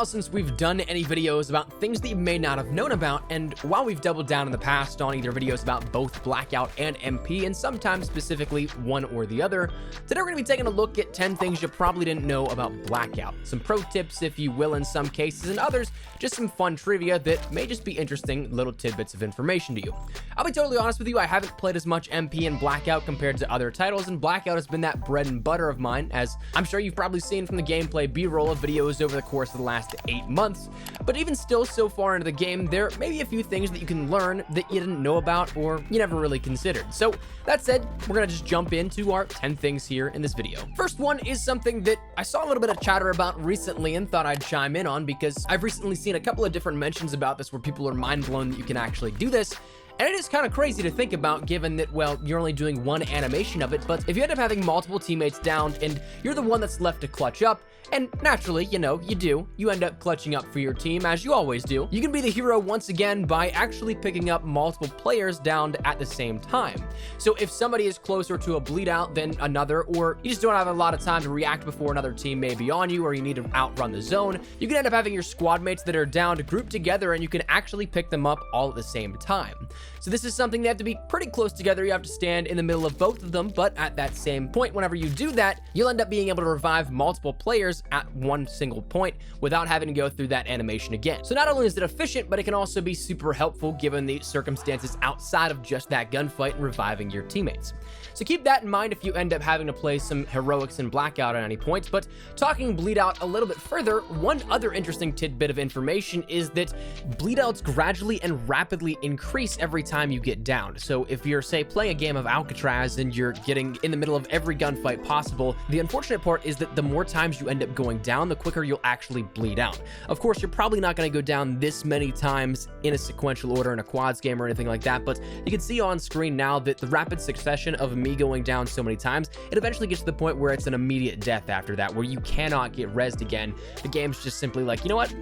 while since we've done any videos about things that you may not have known about, and while we've doubled down in the past on either videos about both Blackout and MP, and sometimes specifically one or the other, today we're going to be taking a look at 10 things you probably didn't know about Blackout. Some pro tips, if you will, in some cases, and others, just some fun trivia that may just be interesting little tidbits of information to you. I'll be totally honest with you, I haven't played as much MP and Blackout compared to other titles, and Blackout has been that bread and butter of mine, as I'm sure you've probably seen from the gameplay B-roll of videos over the course of the last 8 months. But even still, so far into the game, there may be a few things that you can learn that you didn't know about or you never really considered. So that said, we're gonna just jump into our 10 things here in this video. First one is something that I saw a little bit of chatter about recently and thought I'd chime in on, because I've recently seen a couple of different mentions about this where people are mind blown that you can actually do this. And it is kind of crazy to think about, given that, well, you're only doing one animation of it, but if you end up having multiple teammates down and you're the one that's left to clutch up, and naturally, you know, you end up clutching up for your team, as you always do, you can be the hero once again by actually picking up multiple players down at the same time. So if somebody is closer to a bleed out than another, or you just don't have a lot of time to react before another team may be on you, or you need to outrun the zone, you can end up having your squad mates that are down to group together, and you can actually pick them up all at the same time. So this is something they have to be pretty close together. You have to stand in the middle of both of them, but at that same point, whenever you do that, you'll end up being able to revive multiple players at one single point without having to go through that animation again. So not only is it efficient, but it can also be super helpful given the circumstances outside of just that gunfight and reviving your teammates. So keep that in mind if you end up having to play some heroics in Blackout at any point. But talking bleed out a little bit further, one other interesting tidbit of information is that bleed outs gradually and rapidly increase every time you get down. So if you're, say, playing a game of Alcatraz and you're getting in the middle of every gunfight possible, the unfortunate part is that the more times you end up going down, the quicker you'll actually bleed out. Of course, you're probably not going to go down this many times in a sequential order in a quads game or anything like that, but you can see on screen now that the rapid succession of me going down so many times, it eventually gets to the point where it's an immediate death after that, where you cannot get rezzed again. The game's just simply like, you know what?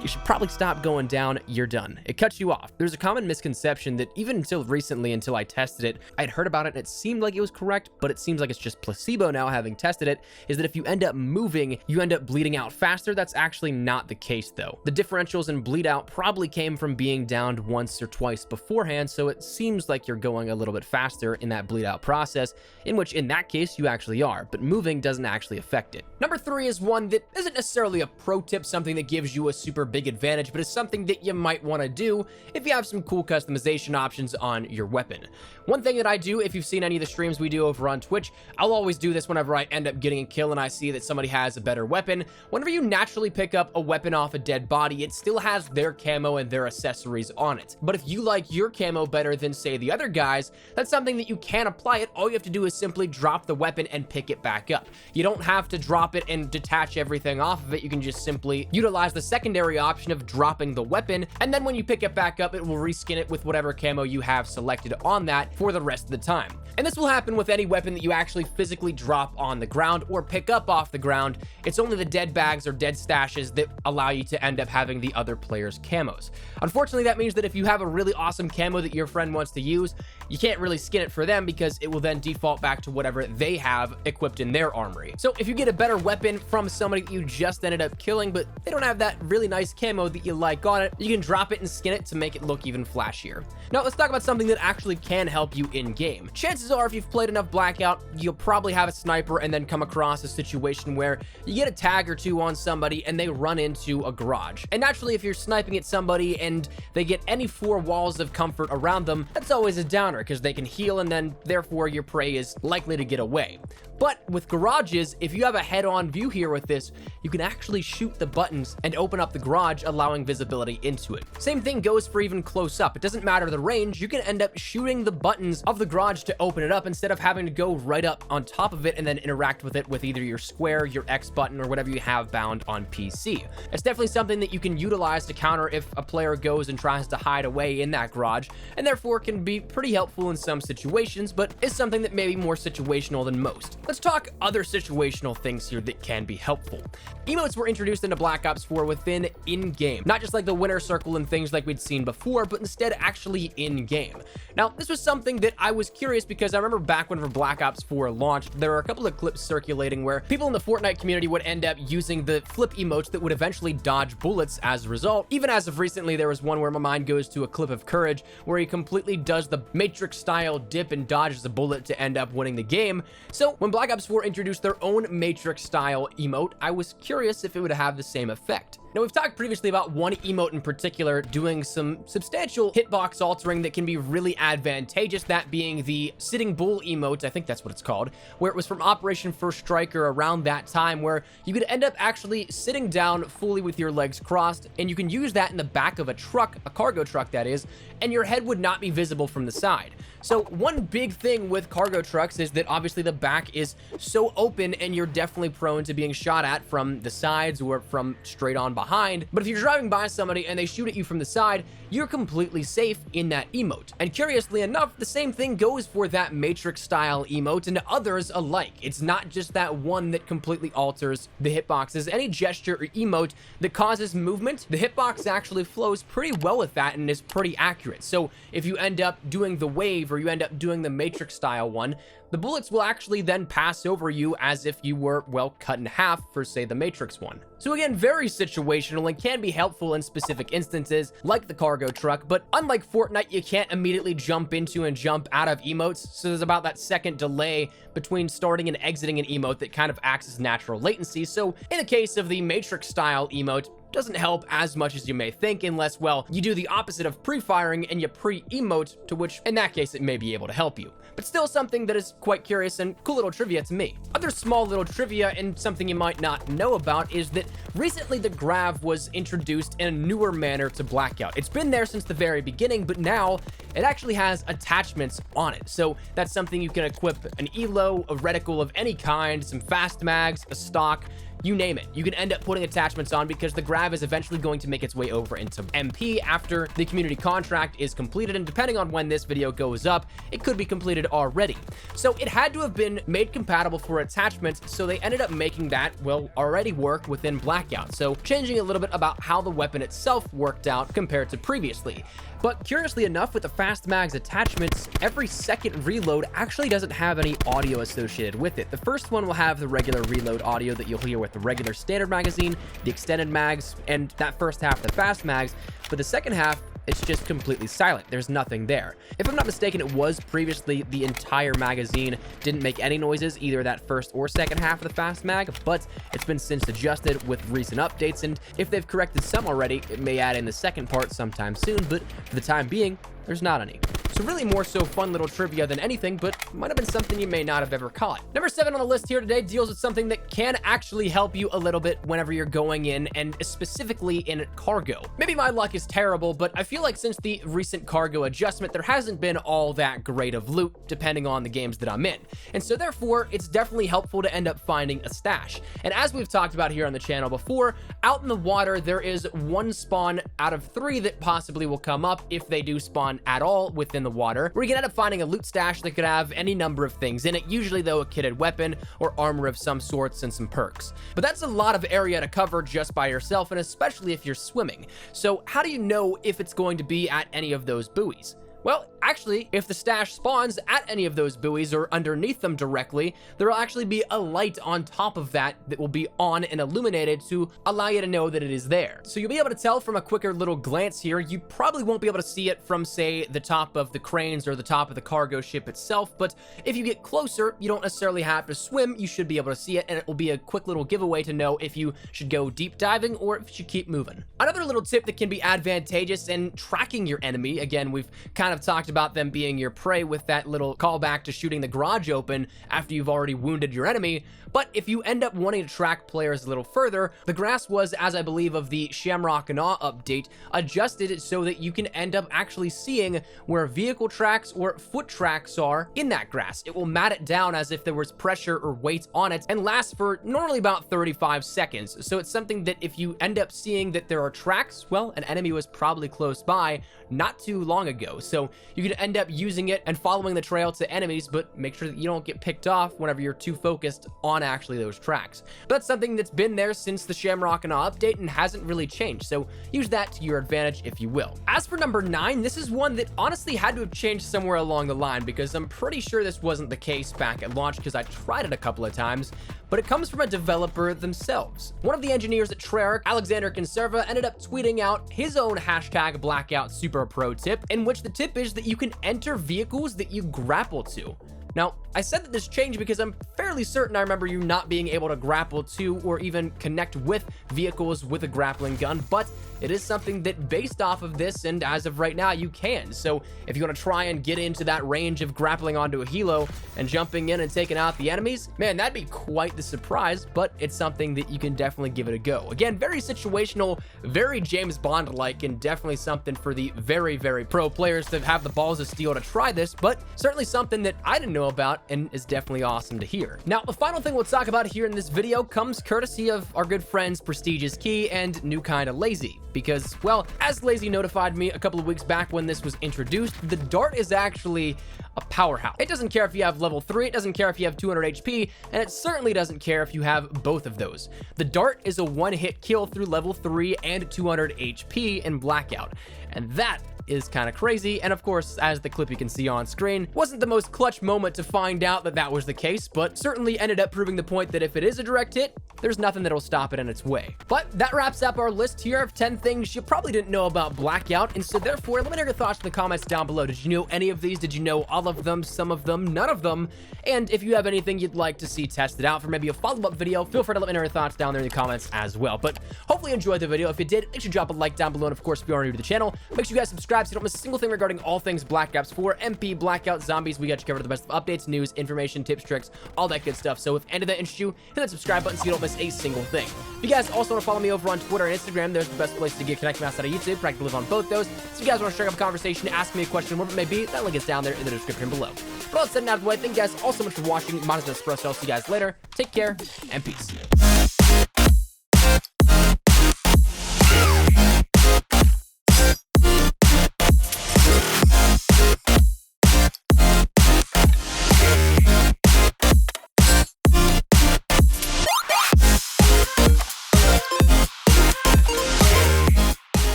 You should probably stop going down, you're done. It cuts you off. There's a common misconception that even until recently, until I tested it, I'd heard about it and it seemed like it was correct, but it seems like it's just placebo now having tested it, is that if you end up moving, you end up bleeding out faster. That's actually not the case though. The differentials in bleed out probably came from being downed once or twice beforehand, so it seems like you're going a little bit faster in that bleed out process, in which in that case you actually are, but moving doesn't actually affect it. Number 3 is one that isn't necessarily a pro tip, something that gives you a super big advantage, but it's something that you might want to do if you have some cool customization options on your weapon. One thing that I do, if you've seen any of the streams we do over on Twitch, I'll always do this whenever I end up getting a kill and I see that somebody has a better weapon. Whenever you naturally pick up a weapon off a dead body, it still has their camo and their accessories on it. But if you like your camo better than, say, the other guys, that's something that you can apply it. All you have to do is simply drop the weapon and pick it back up. You don't have to drop it and detach everything off of it. You can just simply utilize the secondary option of dropping the weapon, and then when you pick it back up, it will reskin it with whatever camo you have selected on that for the rest of the time. And this will happen with any weapon that you actually physically drop on the ground or pick up off the ground. It's only the dead bags or dead stashes that allow you to end up having the other player's camos. Unfortunately, that means that if you have a really awesome camo that your friend wants to use, you can't really skin it for them because it will then default back to whatever they have equipped in their armory. So if you get a better weapon from somebody that you just ended up killing, but they don't have that really nice camo that you like on it, you can drop it and skin it to make it look even flashier. Now let's talk about something that actually can help you in game. Chances are, if you've played enough Blackout, you'll probably have a sniper and then come across a situation where you get a tag or two on somebody and they run into a garage. And naturally, if you're sniping at somebody and they get any 4 walls of comfort around them, that's always a downer because they can heal and then therefore your prey is likely to get away. But with garages, if you have a head-on view here with this, you can actually shoot the buttons and open up the garage, allowing visibility into it. Same thing goes for even close up. It doesn't matter the range, you can end up shooting the buttons of the garage to open it up instead of having to go right up on top of it and then interact with it with either your square, your X button, or whatever you have bound on PC. It's definitely something that you can utilize to counter if a player goes and tries to hide away in that garage, and therefore can be pretty helpful in some situations, but is something that may be more situational than most. Let's talk other situational things here that can be helpful. Emotes were introduced into Black Ops 4 within in-game, not just like the winner circle and things like we'd seen before, but instead actually in-game. Now, this was something that I was curious because because I remember back when Black Ops 4 launched, there were a couple of clips circulating where people in the Fortnite community would end up using the flip emotes that would eventually dodge bullets as a result. Even as of recently, there was one where my mind goes to a clip of Courage where he completely does the Matrix style dip and dodges a bullet to end up winning the game. So when Black Ops 4 introduced their own Matrix style emote, I was curious if it would have the same effect. Now, we've talked previously about one emote in particular doing some substantial hitbox altering that can be really advantageous, that being the Sitting Bull emote, I think that's what it's called, where it was from Operation First Striker around that time, where you could end up actually sitting down fully with your legs crossed, and you can use that in the back of a truck, a cargo truck that is, and your head would not be visible from the side. So one big thing with cargo trucks is that obviously the back is so open and you're definitely prone to being shot at from the sides or from straight on behind. But if you're driving by somebody and they shoot at you from the side, you're completely safe in that emote. And curiously enough, the same thing goes for that Matrix style emote and others alike. It's not just that one that completely alters the hitboxes. Any gesture or emote that causes movement, the hitbox actually flows pretty well with that and is pretty accurate. So if you end up doing the wave or you end up doing the Matrix style one, the bullets will actually then pass over you as if you were, well, cut in half for, say, the Matrix one. So again, very situational and can be helpful in specific instances like the cargo truck, but unlike Fortnite, you can't immediately jump into and jump out of emotes, so there's about that second delay between starting and exiting an emote that kind of acts as natural latency. So in the case of the Matrix style emote, doesn't help as much as you may think unless, well, you do the opposite of pre-firing and you pre-emote, to which in that case it may be able to help you. But still something that is quite curious and cool little trivia to me. Other small little trivia and something you might not know about is that recently the grav was introduced in a newer manner to Blackout. It's been there since the very beginning, but now it actually has attachments on it. So that's something you can equip an elo, a reticle of any kind, some fast mags, a stock, you name it. You can end up putting attachments on because the grav is eventually going to make its way over into MP after the community contract is completed, and depending on when this video goes up, it could be completed already. So it had to have been made compatible for attachments, so they ended up making that, well, already work within Blackout. So changing a little bit about how the weapon itself worked out compared to previously. But curiously enough, with the fast mags attachments, every second reload actually doesn't have any audio associated with it. The first one will have the regular reload audio that you'll hear with the regular standard magazine, the extended mags, and that first half, the fast mags. But the second half, it's just completely silent. There's nothing there. If I'm not mistaken, it was previously the entire magazine didn't make any noises, either that first or second half of the fast mag, but it's been since adjusted with recent updates, and if they've corrected some already, it may add in the second part sometime soon, but for the time being, there's not any. So really more so fun little trivia than anything, but might have been something you may not have ever caught. Number 7 on the list here today deals with something that can actually help you a little bit whenever you're going in, and specifically in cargo. Maybe my luck is terrible, but I feel like since the recent cargo adjustment, there hasn't been all that great of loot, depending on the games that I'm in. And so therefore, it's definitely helpful to end up finding a stash. And as we've talked about here on the channel before, out in the water, there is one spawn out of 3 that possibly will come up if they do spawn at all within the water, where you can end up finding a loot stash that could have any number of things in it, usually though a kitted weapon or armor of some sorts and some perks. But that's a lot of area to cover just by yourself, and especially if you're swimming. So how do you know if it's going to be at any of those buoys? Well, actually, if the stash spawns at any of those buoys or underneath them directly, there will actually be a light on top of that that will be on and illuminated to allow you to know that it is there. So you'll be able to tell from a quicker little glance here. You probably won't be able to see it from, say, the top of the cranes or the top of the cargo ship itself, but if you get closer, you don't necessarily have to swim. You should be able to see it, and it will be a quick little giveaway to know if you should go deep diving or if you should keep moving. Another little tip that can be advantageous in tracking your enemy, again, we've kind of talked about them being your prey with that little callback to shooting the garage open after you've already wounded your enemy. But if you end up wanting to track players a little further, the grass was, as I believe of the Shamrock and Awe update, adjusted so that you can end up actually seeing where vehicle tracks or foot tracks are in that grass. It will mat it down as if there was pressure or weight on it and lasts for normally about 35 seconds. So it's something that if you end up seeing that there are tracks, well, an enemy was probably close by not too long ago. So so you could end up using it and following the trail to enemies, but make sure that you don't get picked off whenever you're too focused on actually those tracks. But that's something that's been there since the Shamrock and Awe update and hasn't really changed, so use that to your advantage if you will. As for number 9, this is one that honestly had to have changed somewhere along the line, because I'm pretty sure this wasn't the case back at launch, because I tried it a couple of times, but it comes from a developer themselves. One of the engineers at Treyarch, Alexander Conserva, ended up tweeting out his own hashtag Blackout Super Pro tip, in which the tip is that you can enter vehicles that you grapple to. Now, I said that this changed because I'm fairly certain I remember you not being able to grapple to or even connect with vehicles with a grappling gun, but it is something that based off of this, and as of right now, you can. So if you want to try and get into that range of grappling onto a helo and jumping in and taking out the enemies, man, that'd be quite the surprise, but it's something that you can definitely give it a go. Again, very situational, very James Bond-like, and definitely something for the very, very pro players to have the balls of steel to try this, but certainly something that I didn't know about and is definitely awesome to hear. Now, the final thing we'll talk about here in this video comes courtesy of our good friends Prestigious Key and New Kinda Lazy, because, well, as Lazy notified me a couple of weeks back when this was introduced, the dart is actually a powerhouse. It doesn't care if you have level 3, it doesn't care if you have 200 HP, and it certainly doesn't care if you have both of those. The dart is a one-hit kill through level 3 and 200 HP in Blackout, and that is kind of crazy. And of course, as the clip you can see on screen, wasn't the most clutch moment to find out that that was the case, but certainly ended up proving the point that if it is a direct hit, there's nothing that'll stop it in its way. But that wraps up our list here of 10 things you probably didn't know about Blackout, and so therefore, let me know your thoughts in the comments down below. Did you know any of these? Did you know all of them, some of them, none of them? And if you have anything you'd like to see tested out for maybe a follow-up video, feel free to let me know your thoughts down there in the comments as well. But hopefully you enjoyed the video. If you did, make sure to drop a like down below, and of course, if you are new to the channel, make sure you guys subscribe so you don't miss a single thing regarding all things Black Ops 4, MP, Blackout, Zombies. We got you covered the best of updates, news, information, tips, tricks, all that good stuff. So if any of that interests you, hit that subscribe button so you don't miss a single thing. If you guys also want to follow me over on Twitter and Instagram, there's the best place to get connected outside of YouTube. Practically live on both those. So if you guys want to strike up a conversation, ask me a question, whatever it may be, that link is down there in the description below. But all that said and out of the way, thank you guys all so much for watching. Modest Espresso. I'll see you guys later. Take care and peace.